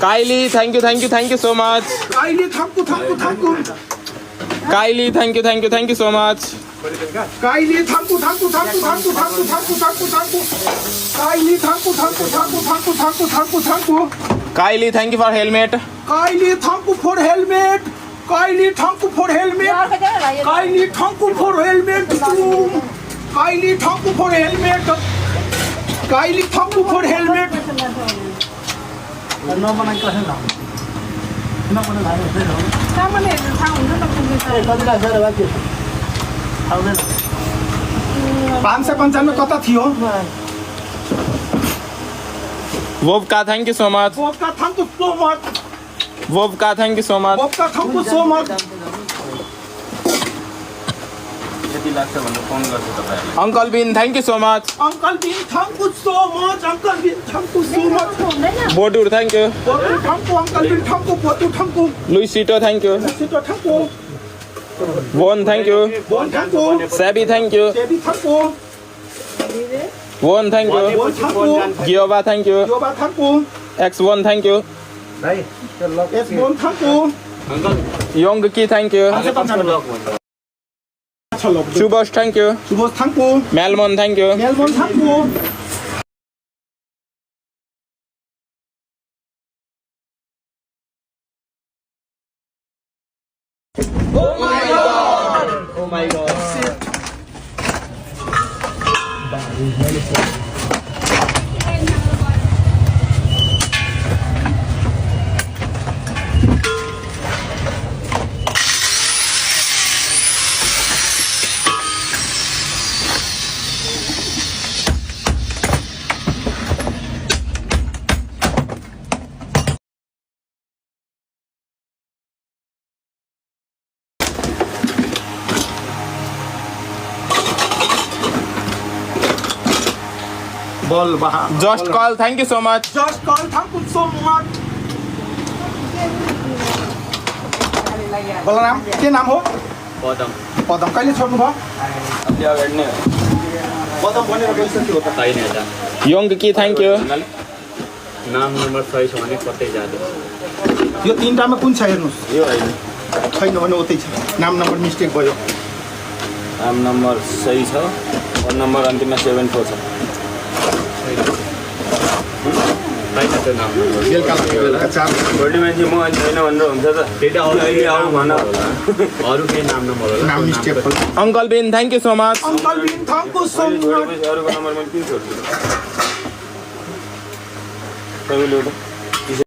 Kylie, thank you so much. Kylie, thank you. Kylie, thank you so much. Kylie, thank you. Kylie, thank you. Kylie, thank you for helmet. Kylie, thank you for helmet. Kylie, thank you for helmet. Kylie, thank you for helmet. Kylie, thank you for helmet. Kylie, thank you for helmet. पाँच सौ 95 कता थियो Vovka, thank you so much. Vovka, thank you so much. Vovka, thank you so much. Vovka, thank you so much. Uncle Bin, thank you so much. Uncle Bin, thank you so much. Uncle Bin, thank you so much. Bodur, thank you. Bodur, thank you. Uncle Bin, thank you. Bodur, thank you. Luisito, thank you. Luisito, thank you. Von, thank you. Von, thank you. Sabi, thank you. Sabi, thank you. Von, thank you. Von, thank you. Giova, thank you. Giova, thank you. X1, thank you. S1, thank you. Yongki, thank you. Subhash, thank you. Subhash, thank you. Melmon, thank you. Melmon, thank you. Oh my God! Oh my God! Just call, thank you so much. Just call, thank you so much. Balram के नाम हो? पदम पदम कहिले छोड्नु भयो? अलि अगाडि नै पदम भनेर गइसक्यो त छैन यता Yongki, thank you. नाम नम्बर सही छ भने कतै जाँदैन यो तीनटामा कुन छ हेर्नुस् यो हैन छैन भने उतै छ नाम नम्बर मिस्टेक भयो नाम नम्बर सही छ फोन नम्बर अन्तिममा 74 छ छैन त्यो नाम बेलुका चार भोलि मान्छे म अनि छैन भनेर हुन्छ त त्यही अहिले आऊ भन अरू केही नाम नम्बर होला नाम मिस्टेक भयो Uncle Bin, thank you so much. Uncle Bin, thank you so much. अरूको नम्बर मैले किन छोड्छु